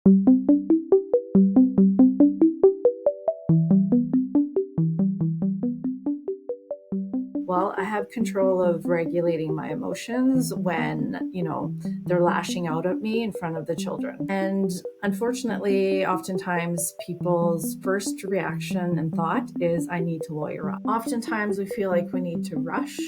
Well, I have control of regulating my emotions when, they're lashing out at me in front of the children. And unfortunately, oftentimes people's first reaction and thought is, I need to lawyer up. Oftentimes we feel like we need to rush.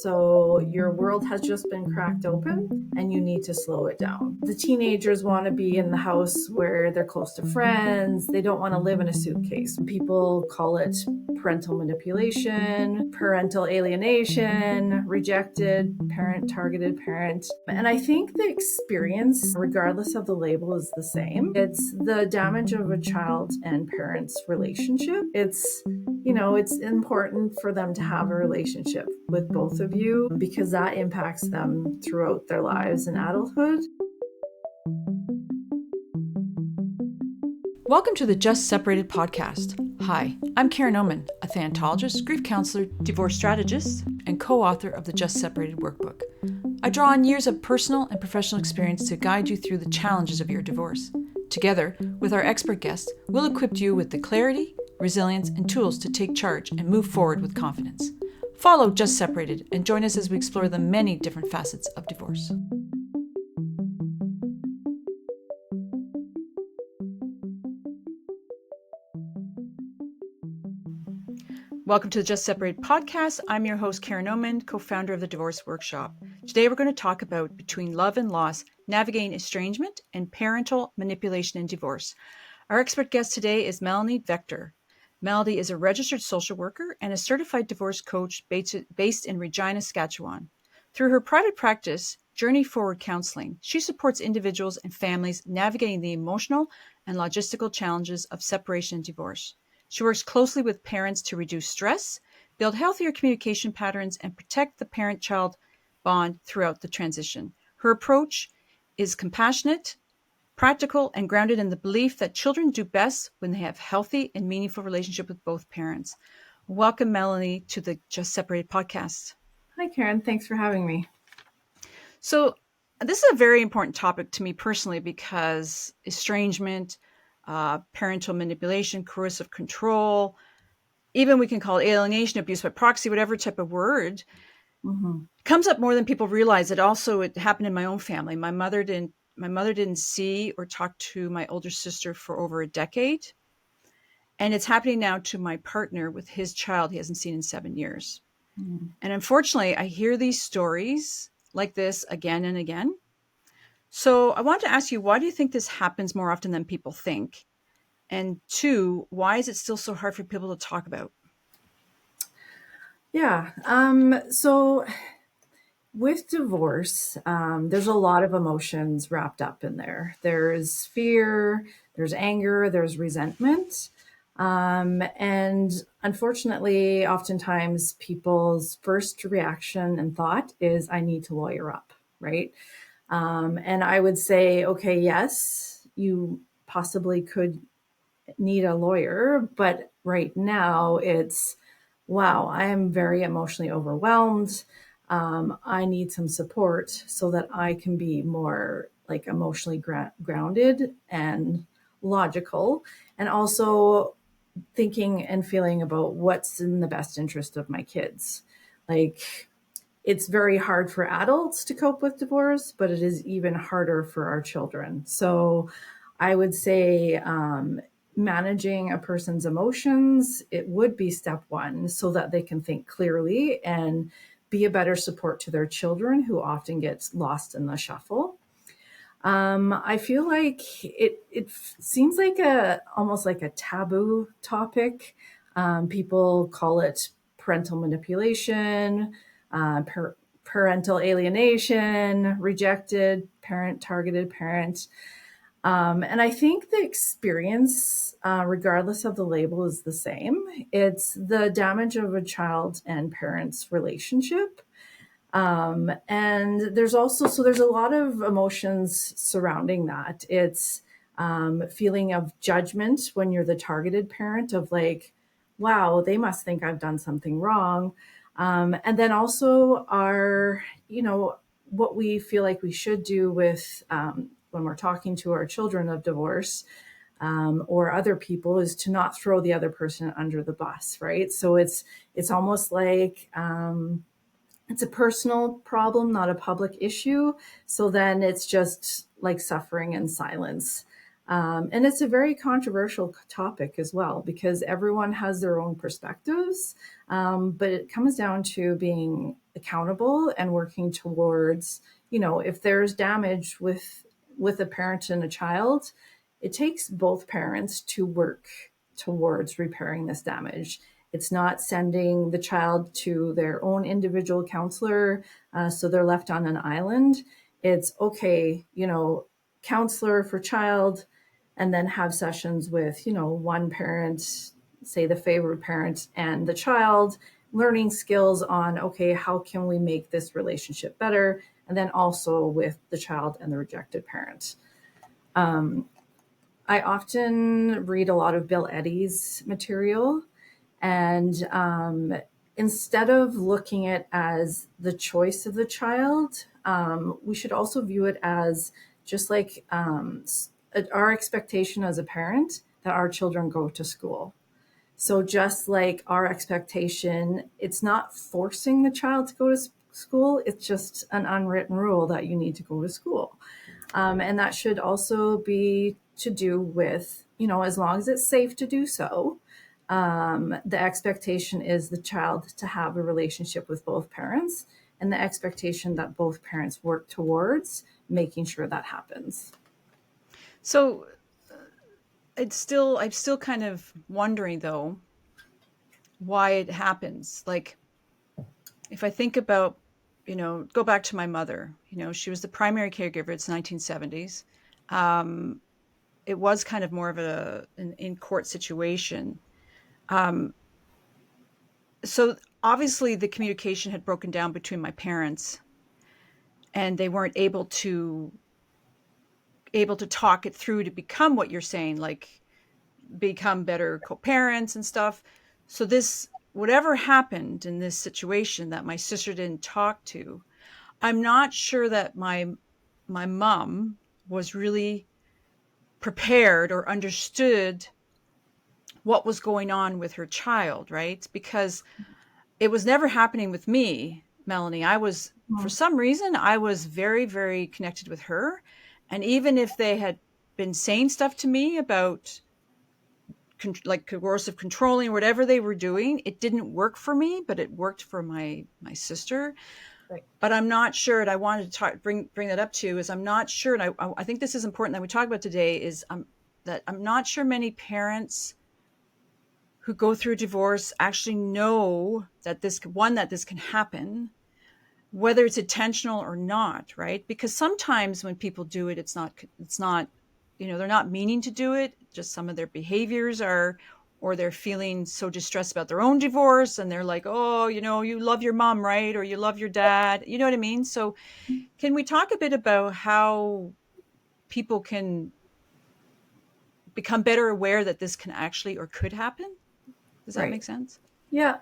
So your world has just been cracked open and you need to slow it down. The teenagers want to be in the house where they're close to friends. They don't want to live in a suitcase. People call it parental manipulation, parental alienation, rejected parent, targeted parent. And I think the experience, regardless of the label, is the same. It's the damage of a child and parent's relationship. It's important for them to have a relationship with both of you because that impacts them throughout their lives in adulthood. Welcome to the Just Separated podcast. Hi, I'm Karen Omand, a thanatologist, grief counselor, divorce strategist, and co-author of the Just Separated workbook. I draw on years of personal and professional experience to guide you through the challenges of your divorce. Together, with our expert guests, we'll equip you with the clarity, resilience, and tools to take charge and move forward with confidence. Follow Just Separated and join us as we explore the many different facets of divorce. Welcome to the Just Separated podcast. I'm your host, Karen Omand, co-founder of the Divorce Workshop. Today, we're going to talk about between love and loss, navigating estrangement and parental manipulation and divorce. Our expert guest today is Melanie Vegter. Melanie is a registered social worker and a certified divorce coach based in Regina, Saskatchewan. Through her private practice, Journey Forward Counselling, she supports individuals and families navigating the emotional and logistical challenges of separation and divorce. She works closely with parents to reduce stress, build healthier communication patterns, and protect the parent-child bond throughout the transition. Her approach is compassionate, practical, and grounded in the belief that children do best when they have healthy and meaningful relationship with both parents. Welcome, Melanie, to the Just Separated podcast. Hi, Karen. Thanks for having me. So this is a very important topic to me personally because estrangement, parental manipulation, coercive control, even we can call it alienation, abuse by proxy, whatever type of word, comes up more than people realize. It happened in my own family. My mother didn't see or talk to my older sister for over a decade. And it's happening now to my partner with his child he hasn't seen in 7 years. And unfortunately, I hear these stories like this again and again. So I want to ask you, why do you think this happens more often than people think? And two, why is it still so hard for people to talk about? Yeah. So with divorce, there's a lot of emotions wrapped up in there. There's fear, there's anger, there's resentment. And unfortunately, oftentimes people's first reaction and thought is, I need to lawyer up, right? And I would say, okay, yes, you possibly could need a lawyer, but right now it's, wow, I am very emotionally overwhelmed. I need some support so that I can be more like emotionally grounded and logical, and also thinking and feeling about what's in the best interest of my kids. Like, it's very hard for adults to cope with divorce, but it is even harder for our children. So I would say managing a person's emotions, it would be step one so that they can think clearly and be a better support to their children who often gets lost in the shuffle. I feel like it seems like almost like a taboo topic. People call it parental manipulation, parental alienation, rejected parent, targeted parent. And I think the experience, regardless of the label, is the same. It's the damage of a child and parent's relationship. And there's a lot of emotions surrounding that. It's feeling of judgment when you're the targeted parent of like, wow, they must think I've done something wrong. And then also what we feel like we should do with when we're talking to our children of divorce, or other people, is to not throw the other person under the bus, right? So it's almost like it's a personal problem, not a public issue. So then it's just like suffering in silence. And it's a very controversial topic as well, because everyone has their own perspectives. But it comes down to being accountable and working towards, if there's damage with a parent and a child, it takes both parents to work towards repairing this damage. It's not sending the child to their own individual counselor, so they're left on an island. It's okay, counselor for child, and then have sessions with, one parent, say the favored parent, and the child, learning skills on, okay, how can we make this relationship better? And then also with the child and the rejected parent. I often read a lot of Bill Eddy's material, and instead of looking at it as the choice of the child, we should also view it as just like our expectation as a parent that our children go to school. So just like our expectation, it's not forcing the child to go to school. It's just an unwritten rule that you need to go to school. And that should also be to do with, as long as it's safe to do so, the expectation is the child to have a relationship with both parents, and the expectation that both parents work towards making sure that happens. So I'm still kind of wondering though, why it happens. Like, if I think about, go back to my mother, she was the primary caregiver. It's 1970s. It was kind of more of an in-court situation. So obviously the communication had broken down between my parents, and they weren't able to talk it through to become what you're saying, like become better co-parents and stuff. So this, whatever happened in this situation that my sister didn't talk to, I'm not sure that my mom was really prepared or understood what was going on with her child, right? Because it was never happening with me, Melanie. For some reason, I was very, very connected with her. And even if they had been saying stuff to me about like coercive controlling or whatever they were doing, it didn't work for me, but it worked for my sister. Right. But I'm not sure, and I wanted to bring that up too, is I'm not sure, and I think this is important that we talk about today, is that I'm not sure many parents who go through divorce actually know that this can happen, whether it's intentional or not, right? Because sometimes when people do it, it's not, they're not meaning to do it. Just some of their behaviors are, or they're feeling so distressed about their own divorce, and they're like, oh, you love your mom, right? Or you love your dad. You know what I mean? So can we talk a bit about how people can become better aware that this can actually or could happen? Does that make Right. sense? Yeah.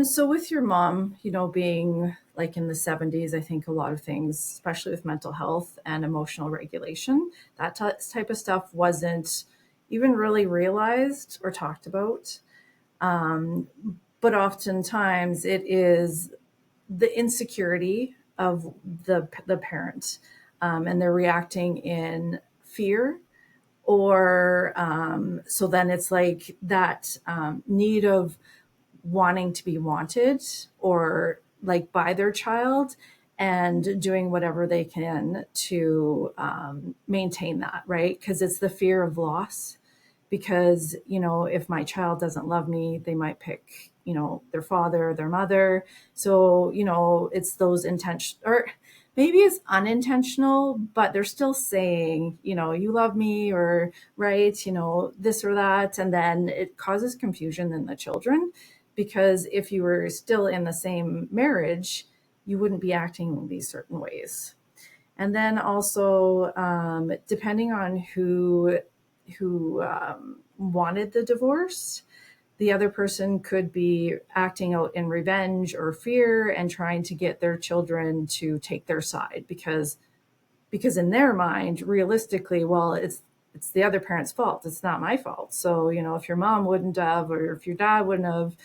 So with your mom, being like in the 70s, I think a lot of things, especially with mental health and emotional regulation, that type of stuff wasn't even really realized or talked about. But oftentimes it is the insecurity of the parent, and they're reacting in fear, or so then it's like that need of wanting to be wanted, or like by their child, and doing whatever they can to maintain that, right? Because it's the fear of loss. Because if my child doesn't love me, they might pick their father or their mother. So it's those intention, or maybe it's unintentional, but they're still saying you love me, or right, this or that, and then it causes confusion in the children. Because if you were still in the same marriage, you wouldn't be acting in these certain ways. And then also, depending on who wanted the divorce, the other person could be acting out in revenge or fear and trying to get their children to take their side, because because in their mind, realistically, well, it's the other parent's fault. It's not my fault. So, if your mom wouldn't have, or if your dad wouldn't have,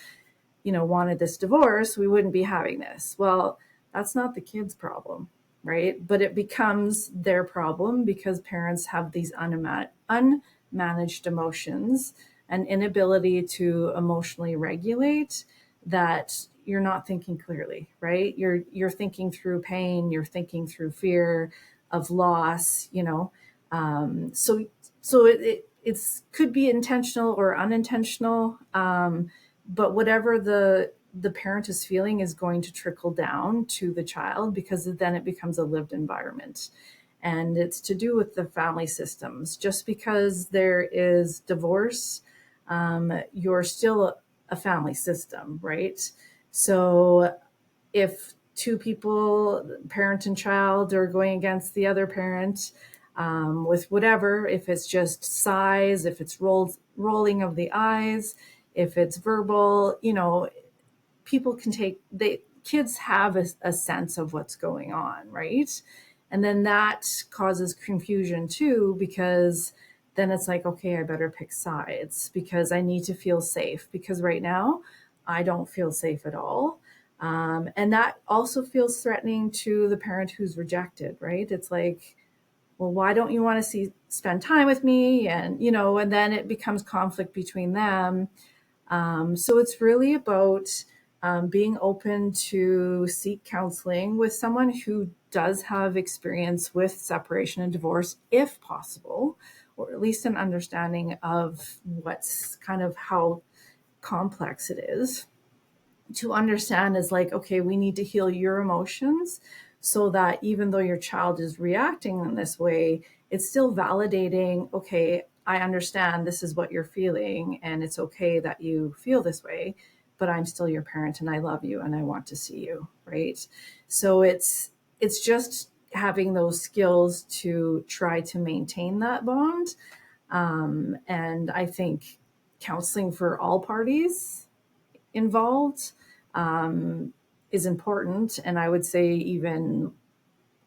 wanted this divorce, we wouldn't be having this. Well, that's not the kid's problem, right? But it becomes their problem because parents have these unmanaged emotions and inability to emotionally regulate, that you're not thinking clearly, right? You're thinking through pain, you're thinking through fear of loss, so it's could be intentional or unintentional, but whatever the parent is feeling is going to trickle down to the child, because then it becomes a lived environment. And it's to do with the family systems. Just because there is divorce, you're still a family system, right? So if two people, parent and child, are going against the other parent, with whatever, if it's just sighs, if it's rolling of the eyes, if it's verbal, people can kids have a sense of what's going on, right? And then that causes confusion too, because then it's like, okay, I better pick sides because I need to feel safe, because right now I don't feel safe at all. And that also feels threatening to the parent who's rejected, right? It's like, well, why don't you want to spend time with me? And, and then it becomes conflict between them. So it's really about being open to seek counseling with someone who does have experience with separation and divorce, if possible, or at least an understanding of what's kind of how complex it is. To understand is like, okay, we need to heal your emotions so that even though your child is reacting in this way, it's still validating, okay, I understand this is what you're feeling and it's okay that you feel this way, but I'm still your parent and I love you and I want to see you, right? So it's just having those skills to try to maintain that bond. And I think counseling for all parties involved is important. And I would say, even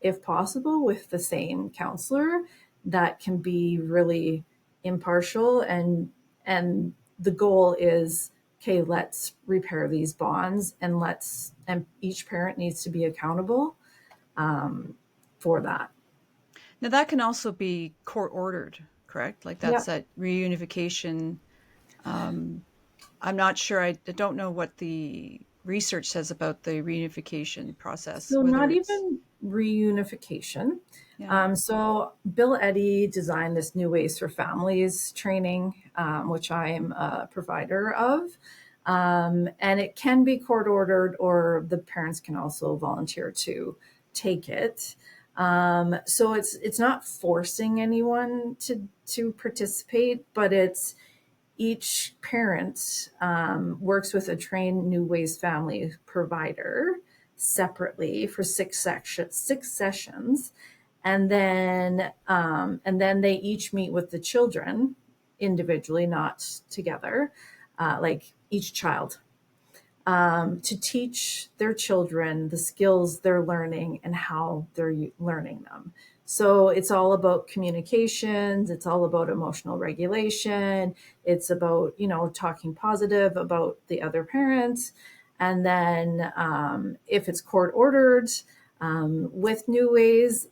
if possible, with the same counselor that can be really impartial, and the goal is, okay, let's repair these bonds, and each parent needs to be accountable for that. Now that can also be court ordered, correct? Like that's Yeah. that reunification. I'm not sure. I don't know what the research says about the reunification process, So whether not it's, even reunification. yeah. So Bill Eddy designed this New Ways for Families training, which I am a provider of. And it can be court ordered, or the parents can also volunteer to take it. So it's not forcing anyone to participate, but it's each parent works with a trained New Ways family provider separately for six sessions, and then they each meet with the children individually, not together, like each child, to teach their children the skills they're learning and how they're learning them. So it's all about communications. It's all about emotional regulation. It's about, talking positive about the other parents. And then if it's court ordered, with New Ways,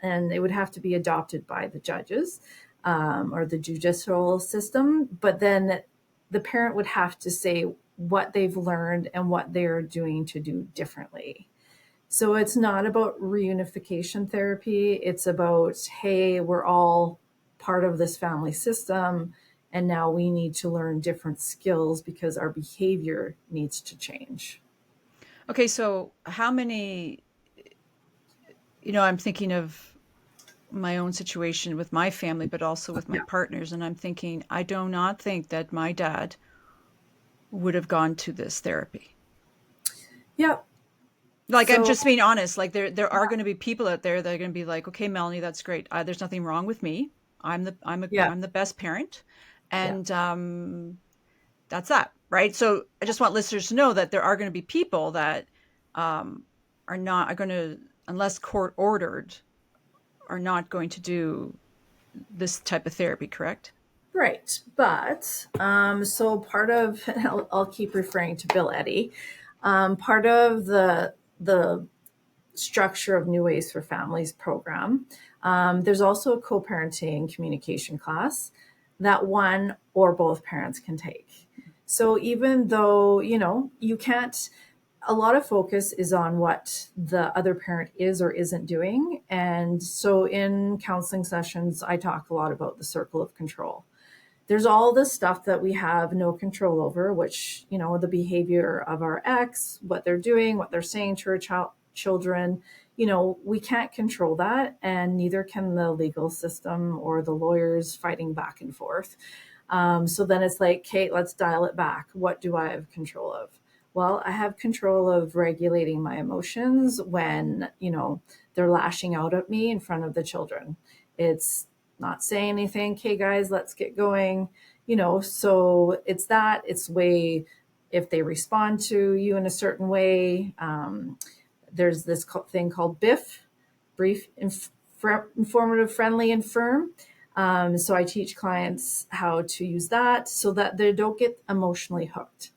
and it would have to be adopted by the judges, or the judicial system. But then the parent would have to say what they've learned and what they're doing to do differently. So it's not about reunification therapy. It's about, hey, we're all part of this family system, and now we need to learn different skills because our behavior needs to change. Okay, so how many, I'm thinking of my own situation with my family, but also with my Yeah. partners. And I'm thinking, I do not think that my dad would have gone to this therapy. Yeah. Like, I'm So just being honest. Like, there are going to be people out there that are going to be like, okay, Melanie, that's great. There's nothing wrong with me. yeah, I'm the best parent, yeah. and that's that, right? So I just want listeners to know that there are going to be people that are not are going to, unless court ordered, are not going to do this type of therapy, correct? Right. But so part of, I'll keep referring to Bill Eddy. Part of the structure of New Ways for Families program, there's also a co-parenting communication class that one or both parents can take. So even though, you can't, a lot of focus is on what the other parent is or isn't doing. And so in counseling sessions, I talk a lot about the circle of control. There's all this stuff that we have no control over, which, the behavior of our ex, what they're doing, what they're saying to our children, we can't control that. And neither can the legal system or the lawyers fighting back and forth. So then it's like, Kate, let's dial it back. What do I have control of? Well, I have control of regulating my emotions when, they're lashing out at me in front of the children. It's not saying anything. Okay, guys, let's get going. So it's way, if they respond to you in a certain way, there's this thing called BIF, brief, informative, friendly, and firm. So I teach clients how to use that so that they don't get emotionally hooked,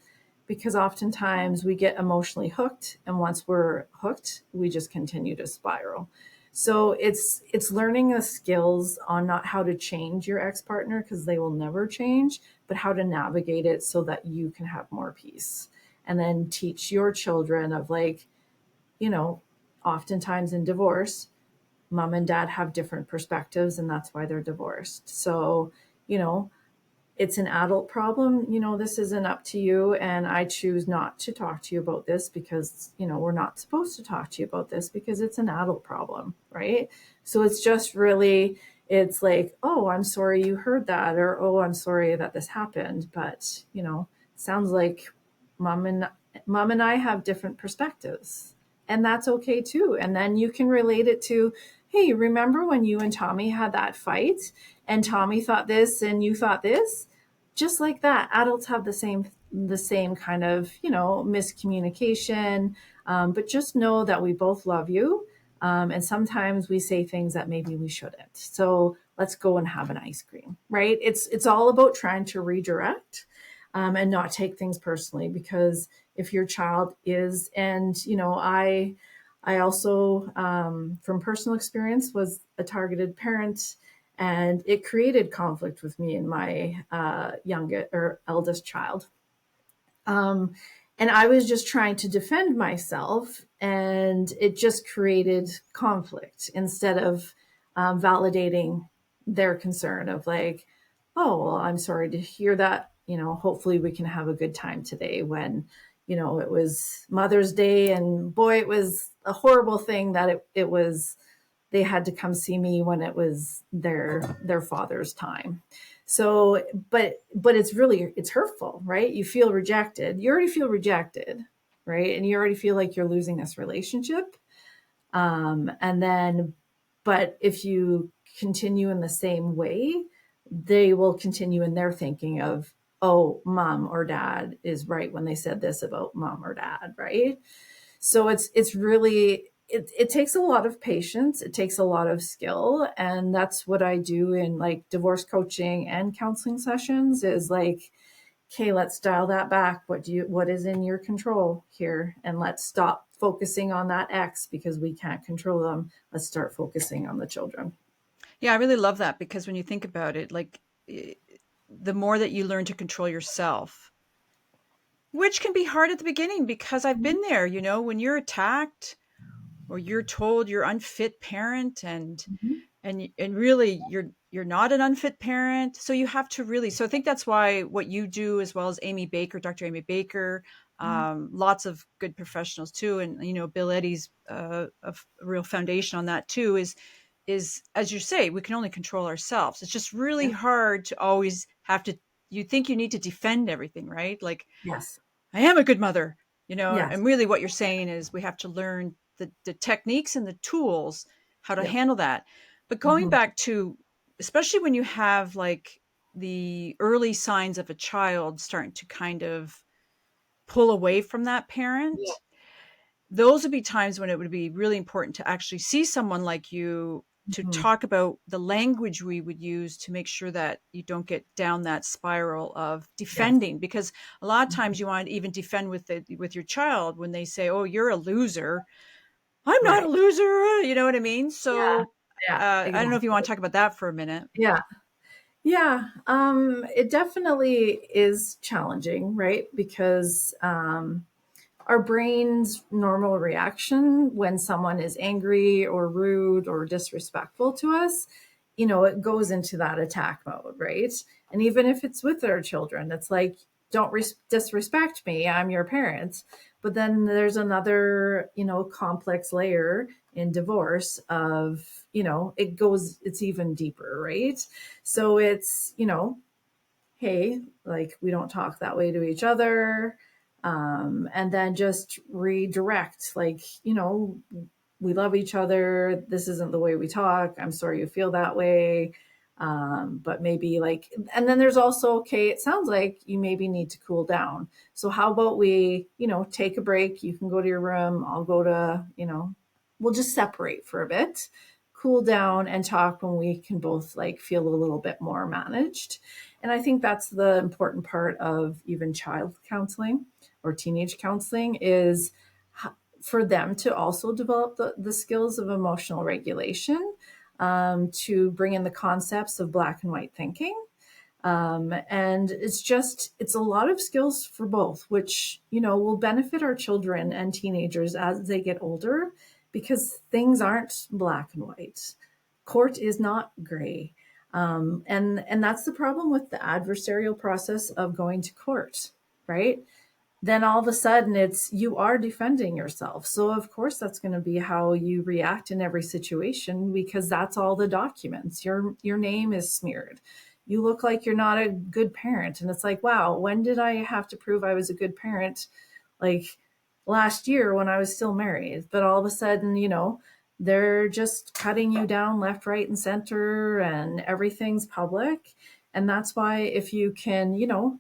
because oftentimes we get emotionally hooked, and once we're hooked, we just continue to spiral. So it's learning the skills on not how to change your ex-partner, because they will never change, but how to navigate it so that you can have more peace. And then teach your children of like, oftentimes in divorce, mom and dad have different perspectives, and that's why they're divorced. So, it's an adult problem. This isn't up to you. And I choose not to talk to you about this because, we're not supposed to talk to you about this because it's an adult problem. Right. So it's just really, it's like, oh, I'm sorry you heard that, or, oh, I'm sorry that this happened. But, sounds like mom and I have different perspectives, and that's okay too. And then you can relate it to, hey, remember when you and Tommy had that fight and Tommy thought this and you thought this? Just like that, adults have the same kind of, miscommunication. But just know that we both love you. And sometimes we say things that maybe we shouldn't. So let's go and have an ice cream, right? It's all about trying to redirect, and not take things personally, because if your child is, and, I also, from personal experience, was a targeted parent, and it created conflict with me and my youngest or eldest child. And I was just trying to defend myself, and it just created conflict instead of validating their concern of like, oh, well, I'm sorry to hear that. Hopefully we can have a good time today, when, it was Mother's Day, and boy, it was a horrible thing that it was, they had to come see me when it was their father's time. So, but it's hurtful, right? You feel rejected. You already feel rejected, right? And you already feel like you're losing this relationship. And then, but if you continue in the same way, they will continue in their thinking of, oh, mom or dad is right when they said this about mom or dad, right? So it's really, it takes a lot of patience. It takes a lot of skill. And that's what I do in like divorce coaching and counseling sessions, is like, okay, let's dial that back. What is in your control here? And let's stop focusing on that ex because we can't control them. Let's start focusing on the children. Yeah, I really love that, because when you think about it, like, the more that you learn to control yourself, which can be hard at the beginning, because I've been there, when you're attacked or you're told you're unfit parent, Mhm. and really you're not an unfit parent. So you have to really, so I think that's why what you do, as well as Dr. Amy Baker, lots of good professionals too, and Bill Eddy's a real foundation on that too, is, as you say, we can only control ourselves. It's just really Yeah. hard to always have to, you think you need to defend everything, right? Like, Yes. I am a good mother, Yes. and really what you're saying is we have to learn the techniques and the tools, how to Yep. handle that. But going Hmm. back to, especially when you have like the early signs of a child starting to kind of pull away from that Yeah. parent, those would be times when it would be really important to actually see someone like you, to Mhm. talk about the language we would use to make sure that you don't get down that spiral of Yes. defending, because a lot of Mhm. times you want to even defend with your child when they say, oh, you're a loser. I'm not a Right. loser, you know what I mean? Yeah. So Yeah. I don't know if you Exactly. want to talk about that for a minute. Yeah. Yeah. It definitely is challenging, right? Because our brain's normal reaction when someone is angry or rude or disrespectful to us, it goes into that attack mode, right? And even if it's with our children, it's like, don't disrespect me, I'm your parent. But then there's another, complex layer in divorce of, it's even deeper, right? So it's, hey, like, we don't talk that way to each other. And then just redirect, like, we love each other. This isn't the way we talk. I'm sorry you feel that way. But maybe like, and then there's also, okay, it sounds like you maybe need to cool down. So how about we, take a break? You can go to your room. I'll go to, we'll just separate for a bit, cool down and talk when we can both like feel a little bit more managed. And I think that's the important part of even child counseling or teenage counseling is for them to also develop the skills of emotional regulation, to bring in the concepts of black and white thinking. And it's a lot of skills for both, which, will benefit our children and teenagers as they get older, because things aren't black and white. Court is not gray. And that's the problem with the adversarial process of going to court, right? Then all of a sudden you are defending yourself. So of course that's going to be how you react in every situation, because that's all the documents. Your name is smeared. You look like you're not a good parent. And it's like, wow, when did I have to prove I was a good parent? Like last year when I was still married. But all of a sudden, they're just cutting you down left, right, and center, and everything's public. And that's why if you can,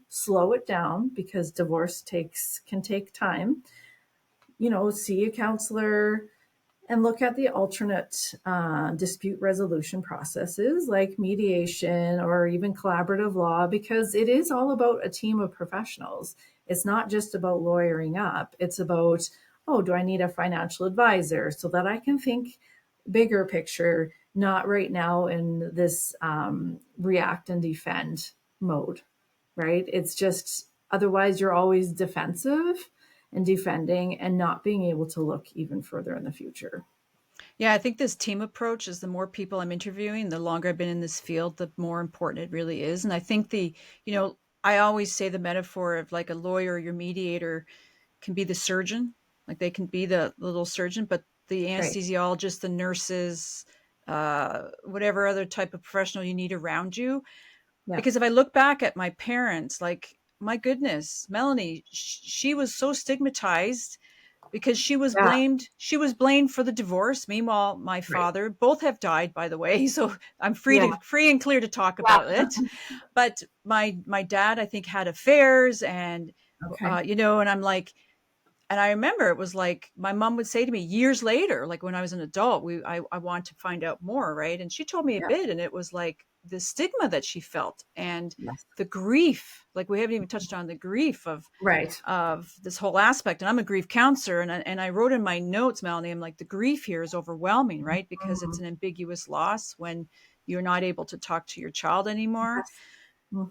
slow it down, because divorce can take time, see a counselor and look at the alternate dispute resolution processes like mediation or even collaborative law, because it is all about a team of professionals. It's not just about lawyering up. It's about, oh, do I need a financial advisor so that I can think bigger picture, not right now in this react and defend mode, right? It's just otherwise you're always defensive and defending and not being able to look even further in the future. Yeah, I think this team approach is the more people I'm interviewing, the longer I've been in this field, the more important it really is. And I think I always say the metaphor of like a lawyer or your mediator can be the surgeon, like they can be the little surgeon, but the Right. anesthesiologist, the nurses, whatever other type of professional you need around you. Yeah. Because if I look back at my parents, like, my goodness, Melanie, she was so stigmatized because Yeah. she was blamed for the divorce. Meanwhile, my Right. father, both have died, by the way, so I'm Yeah. free and clear to talk about Yeah. it. But my dad, I think, had affairs, and Okay. and I'm like, and I remember it was like my mom would say to me years later, like when I was an adult, I want to find out more, right? And she told me a Yeah. bit, and it was like the stigma that she felt and Yes. the grief. Like we haven't even touched on the grief Right. of this whole aspect. And I'm a grief counselor, and I wrote in my notes, Melanie, I'm like, the grief here is overwhelming, right? Because it's Mhm. an ambiguous loss when you're not able to talk to your child anymore. Yes.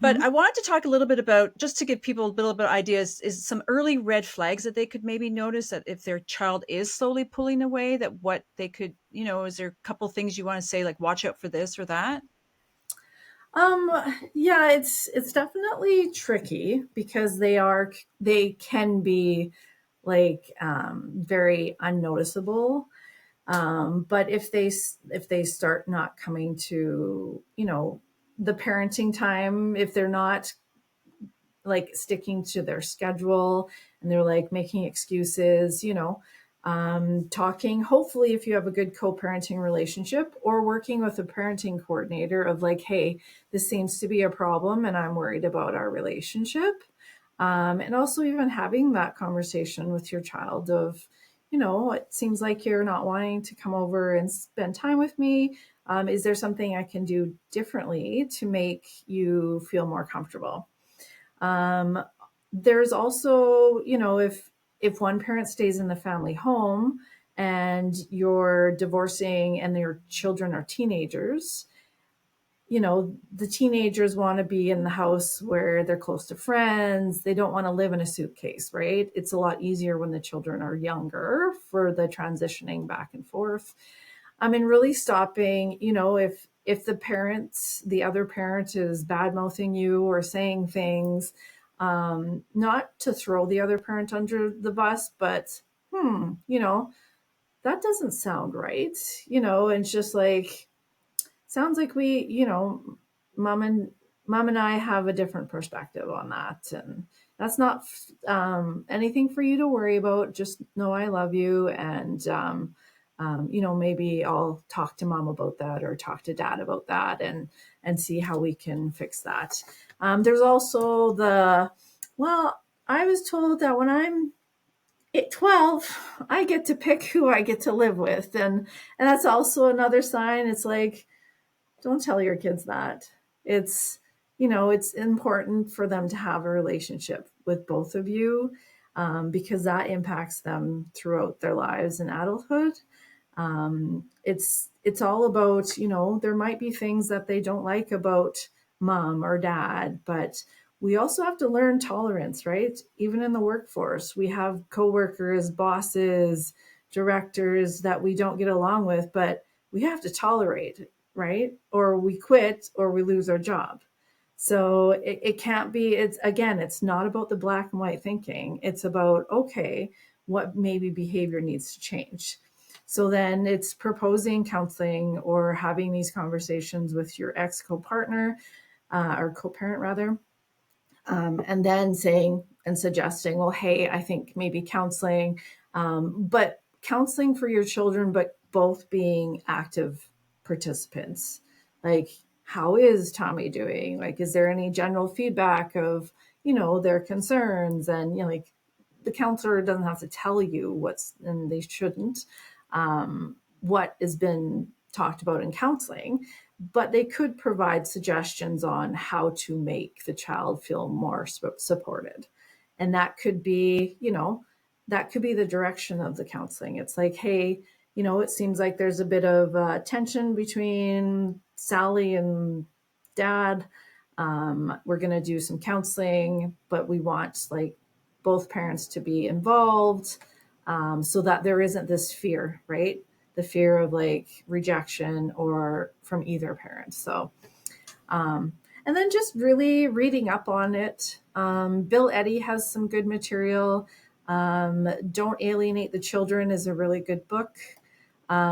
But Hmm. I wanted to talk a little bit about, just to give people a little bit of ideas, is some early red flags that they could maybe notice, that if their child is slowly pulling away, that what they could, is there a couple things you want to say, like watch out for this or that? Um, yeah, it's definitely tricky because they can be like very unnoticeable. But if they start not coming to, the parenting time, if they're not like sticking to their schedule and they're like making excuses, talking, hopefully if you have a good co-parenting relationship or working with a parenting coordinator of like, hey, this seems to be a problem and I'm worried about our relationship. And also even having that conversation with your child of, it seems like you're not wanting to come over and spend time with me. Is there something I can do differently to make you feel more comfortable? There's also, if one parent stays in the family home and you're divorcing and your children are teenagers, the teenagers want to be in the house where they're close to friends. They don't want to live in a suitcase, right? It's a lot easier when the children are younger for the transitioning back and forth. I mean, really stopping, if the other parent is bad mouthing you or saying things, not to throw the other parent under the bus, but, that doesn't sound right, and it's just like, sounds like mom and mom and I have a different perspective on that. And that's not anything for you to worry about. Just know I love you. And, maybe I'll talk to mom about that or talk to dad about that and see how we can fix that. There's also I was told that when I'm at 12, I get to pick who I get to live with. And that's also another sign. It's like, don't tell your kids that. It's, it's important for them to have a relationship with both of you, because that impacts them throughout their lives in adulthood. It's all about, there might be things that they don't like about mom or dad, but we also have to learn tolerance, right? Even in the workforce, we have coworkers, bosses, directors that we don't get along with, but we have to tolerate, right? Or we quit or we lose our job. So it can't be, it's not about the black and white thinking. It's about, okay, what maybe behavior needs to change. So then it's proposing counseling or having these conversations with your ex co-partner, or co-parent rather, and then saying and suggesting, well, hey, I think maybe counseling, but counseling for your children, but both being active participants. Like, how is Tommy doing? Like, is there any general feedback of, their concerns? And, like, the counselor doesn't have to tell you and they shouldn't, what has been talked about in counseling, but they could provide suggestions on how to make the child feel more supported. And that could be, the direction of the counseling. It's like, hey, it seems like there's a bit of tension between Sally and dad. We're going to do some counseling, but we want like both parents to be involved, so that there isn't this fear, right? The fear of like rejection or from either parent. So, and then just really reading up on it. Bill Eddy has some good material. Don't Alienate the Children is a really good book.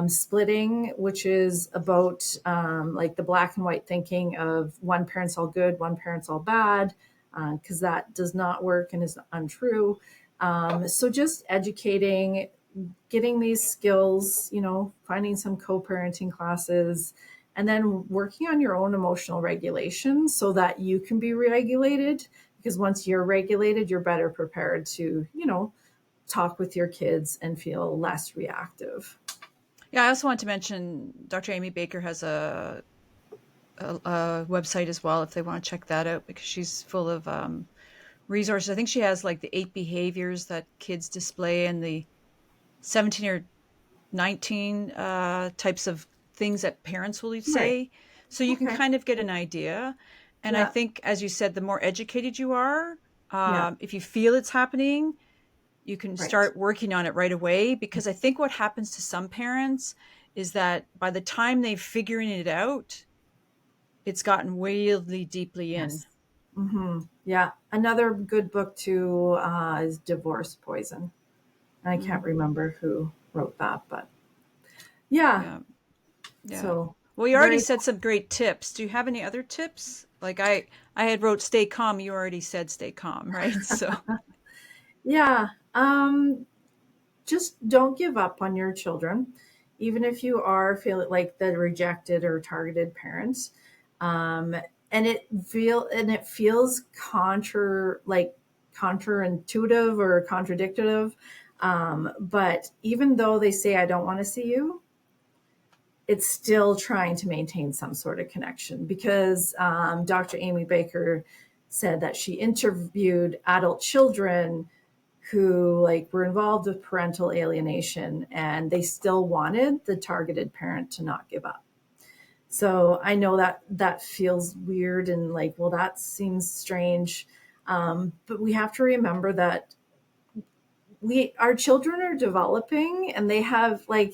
Splitting, which is about like the black and white thinking of one parent's all good, one parent's all bad, because that does not work and is untrue. So just educating, getting these skills, finding some co-parenting classes, and then working on your own emotional regulation so that you can be regulated. Because once you're regulated, you're better prepared to, talk with your kids and feel less reactive. Yeah, I also want to mention Dr. Amy Baker has a website as well if they want to check that out, because she's full of resources. I think she has like the 8 behaviors that kids display and the 17 or 19 types of things that parents will Right. say. So you can Okay. kind of get an idea. And I Yeah. think, as you said, the more educated you are, Yeah. if you feel it's happening, you can Right. start working on it right away. Because I think what happens to some parents is that by the time they've figuring it out, it's gotten really deeply in. Yes. Yeah. Another good book too is Divorce Poison. I can't Mm, remember who wrote that, but yeah. yeah. Yeah. So Well, you already very, said some great tips. Do you have any other tips? Like I had wrote stay calm. You already said stay calm, right? So, yeah. Just don't give up on your children, even if you are feeling like the rejected or targeted parents. Um, and it feels counterintuitive or contradictive. But even though they say, I don't want to see you, it's still trying to maintain some sort of connection, because Dr. Amy Baker said that she interviewed adult children who like were involved with parental alienation, and they still wanted the targeted parent to not give up. So I know that that feels weird and like, well, that seems strange. But we have to remember that our children are developing, and they have like,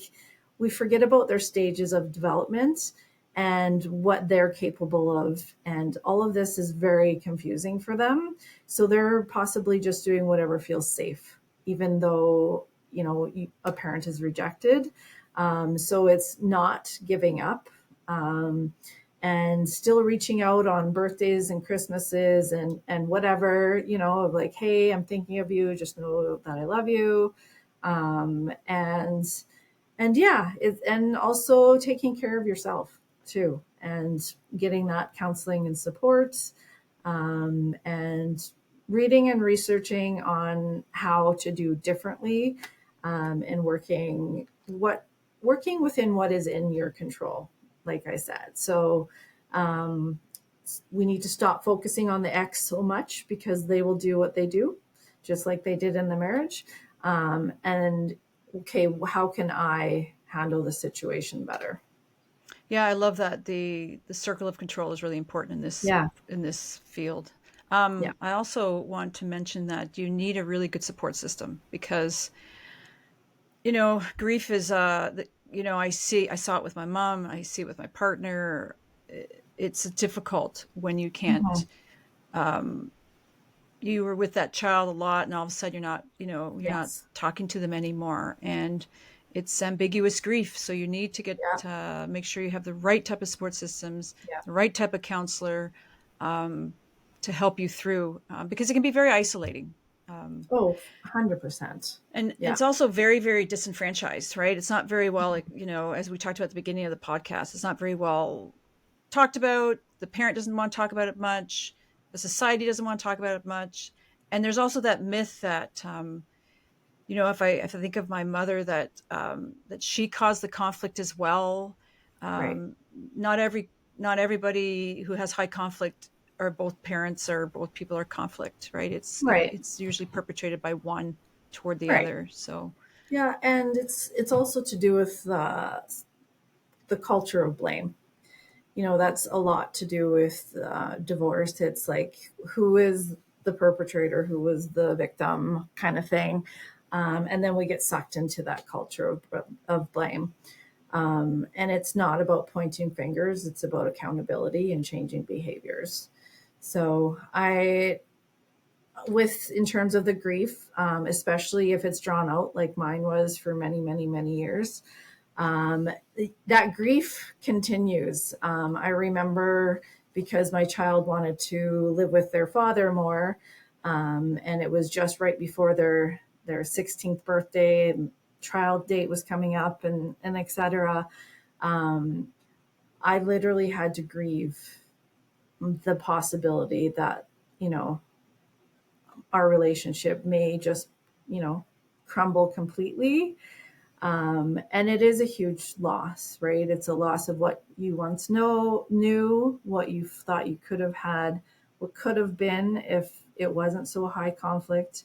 we forget about their stages of development and what they're capable of, and all of this is very confusing for them. So they're possibly just doing whatever feels safe, even though a parent is rejected. So it's not giving up. Um, and still reaching out on birthdays and Christmases and whatever, like, hey, I'm thinking of you. Just know that I love you. Um, and and yeah, and also taking care of yourself too, and getting that counseling and support, and reading and researching on how to do differently, and working within what is in your control, like I said. So um, we need to stop focusing on the ex so much, because they will do what they do, just like they did in the marriage. And okay, how can I handle the situation better? Yeah, I love that. The circle of control is really important Yeah, in this field. yeah, I also want to mention that you need a really good support system because grief is I saw it with my mom, I see it with my partner. It's difficult when you can't. hmm, Um, you were with that child a lot, and all of a sudden you're not yes, talking to them anymore, and it's ambiguous grief. So you need to yeah, make sure you have the right type of support systems, yeah. the right type of counselor, um, to help you through, because it can be very isolating. Um, Oh, 100%. and Yeah, it's also very, very disenfranchised, right? It's not very well, like, as we talked about at the beginning of the podcast, it's not very well talked about. The parent doesn't want to talk about it much. The society doesn't want to talk about it much. And there's also that myth that, if I think of my mother, that she caused the conflict as well. right, Um, not every not everybody who has high conflict, or both parents or both people are conflict, right? right, It's usually perpetrated by one toward the right. other. So Yeah, and it's also to do with the culture of blame. That's a lot to do with divorce. It's like, who is the perpetrator, who was the victim, kind of thing. And then we get sucked into that culture of blame. And it's not about pointing fingers, it's about accountability and changing behaviors. So in terms of the grief, especially if it's drawn out like mine was for many, many, many years, um, that grief continues. I remember, because my child wanted to live with their father more, and it was just right before their 16th birthday. Trial date was coming up, and etc. I literally had to grieve the possibility that you know our relationship may just crumble completely. And it is a huge loss, right? It's a loss of what you once knew, what you thought you could have had, what could have been if it wasn't so high conflict,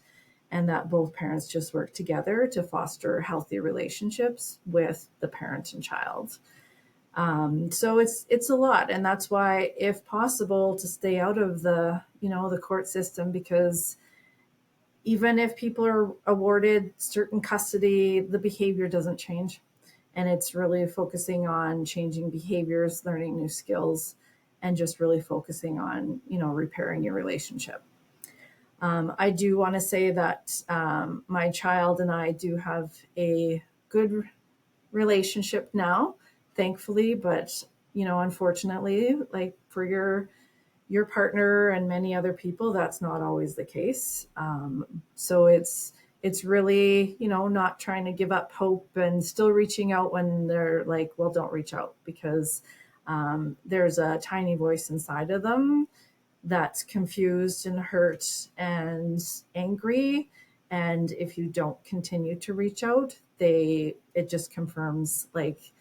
and that both parents just work together to foster healthy relationships with the parent and child. So it's a lot, and that's why, if possible, to stay out of the court system, because even if people are awarded certain custody, the behavior doesn't change. And it's really focusing on changing behaviors, learning new skills, and just really focusing on, repairing your relationship. I do want to say that my child and I do have a good relationship now, thankfully, but, unfortunately, like for your partner and many other people, that's not always the case. So it's really, not trying to give up hope and still reaching out when they're like, well, don't reach out, because there's a tiny voice inside of them that's confused and hurt and angry. And if you don't continue to reach out, it just confirms like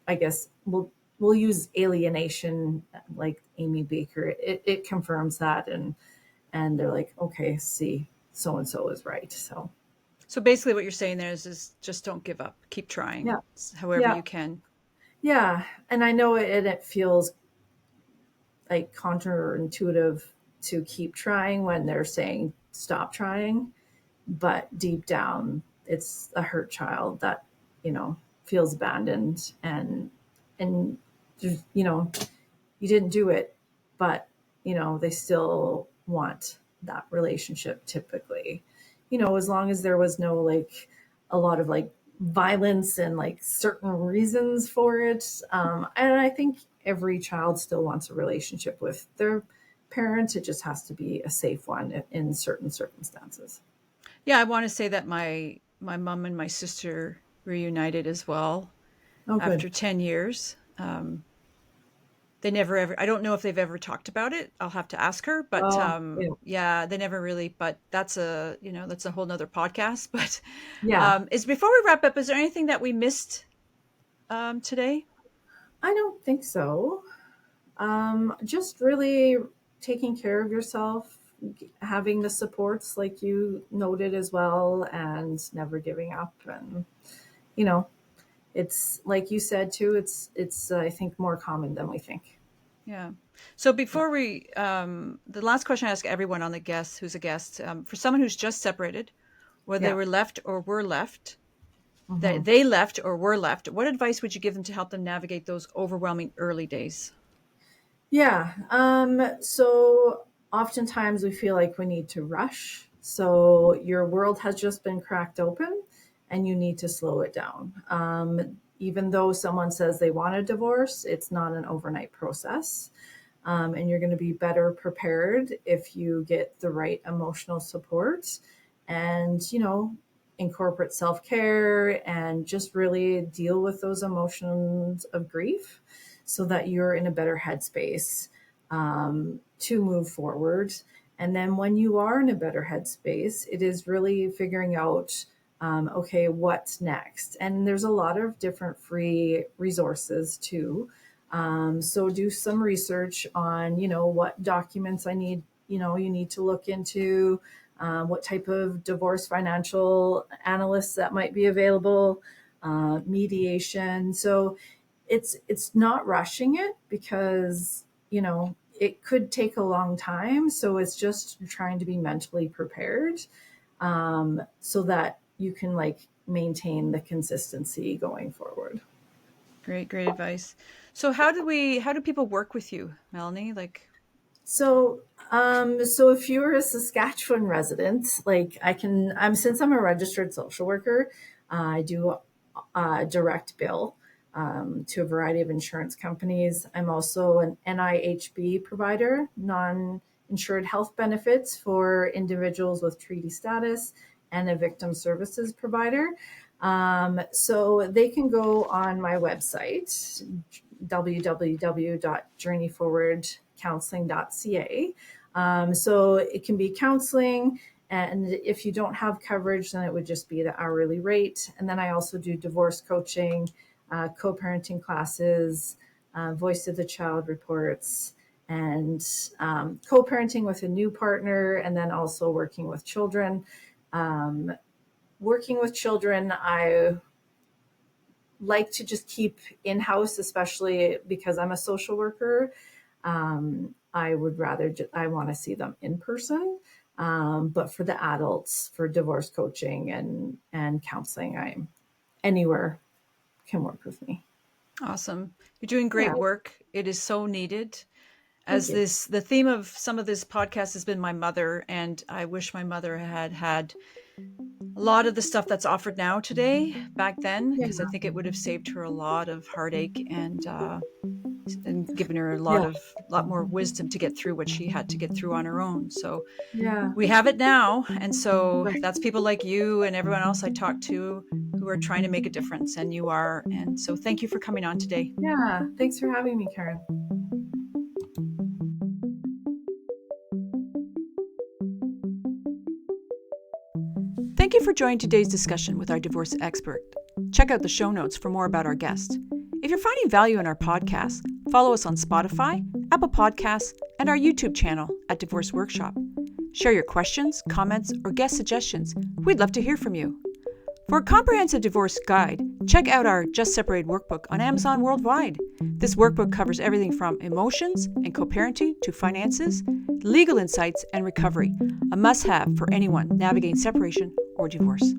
I guess we'll use alienation, like Amy Baker. It confirms that, and they're like, okay, see, so and so is right. So basically what you're saying there is just don't give up. Keep trying Yeah, however yeah, you can. yeah. And I know it feels like counterintuitive to keep trying when they're saying stop trying, but deep down, it's a hurt child that, feels abandoned, and you didn't do it, but they still want that relationship typically. As long as there was no like a lot of like violence and like certain reasons for it. And I think every child still wants a relationship with their parents. It just has to be a safe one in certain circumstances. Yeah, I want to say that my mom and my sister reunited as well Oh, good. after 10 years. They never ever, I don't know if they've ever talked about it. I'll have to ask her, but Oh, yeah. yeah, they never really, but that's a whole nother podcast. But Yeah. is before we wrap up, is there anything that we missed today? I don't think so. Just really taking care of yourself, having the supports like you noted as well, and never giving up. And you know, it's like you said too. It's I think more common than we think. Yeah. So Yeah. before the last question I ask everyone on the guest who's a guest, for someone who's just separated, whether they Yeah. were left or were left, Hmm. that they left or were left, what advice would you give them to help them navigate those overwhelming early days? Yeah. So oftentimes we feel like we need to rush. So your world has just been cracked open and you need to slow it down. Even though someone says they want a divorce, it's not an overnight process. And you're going to be better prepared if you get the right emotional support and, incorporate self care and just really deal with those emotions of grief so that you're in a better headspace to move forward. And then when you are in a better headspace, it is really figuring out, okay, what's next? And there's a lot of different free resources too. So do some research on, what documents I need, you need to look into, what type of divorce financial analysts that might be available, mediation. So it's not rushing it because, it could take a long time. So it's just trying to be mentally prepared, so that you can like maintain the consistency going forward. Great advice. So how do people work with you, Melanie? Like, So if you're a Saskatchewan resident, like since I'm a registered social worker, I do direct bill to a variety of insurance companies. I'm also an NIHB provider, non-insured health benefits for individuals with treaty status, and a victim services provider. So they can go on my website, www.journeyforwardcounseling.ca. So it can be counseling. And if you don't have coverage, then it would just be the hourly rate. And then I also do divorce coaching, co-parenting classes, voice of the child reports, and co-parenting with a new partner, and then also working with children. Um, Working with children, I like to just keep in-house, especially because I'm a social worker. I would rather I want to see them in person. But for the adults, for divorce coaching and counseling, I'm anywhere can work with me. awesome. You're doing Yeah, great work. It is so needed. thank As you. the theme of some of this podcast has been my mother, and I wish my mother had a lot of the stuff that's offered now today back then, Yeah, because I think it would have saved her a lot of heartache and given her a yeah, lot more wisdom to get through what she had to get through on her own. So yeah. we have it now, and so Right. that's people like you and everyone else I talk to who are trying to make a difference, and you are. And so thank you for coming on today. Yeah. Thanks for having me, Karen. Thank you for joining today's discussion with our divorce expert. Check out the show notes for more about our guest. If you're finding value in our podcast, follow us on Spotify, Apple Podcasts, and our YouTube channel at Divorce Workshop. Share your questions, comments, or guest suggestions. We'd love to hear from you. For a comprehensive divorce guide, check out our Just Separated workbook on Amazon worldwide. This workbook covers everything from emotions and co-parenting to finances, legal insights, and recovery. A must-have for anyone navigating separation or divorce.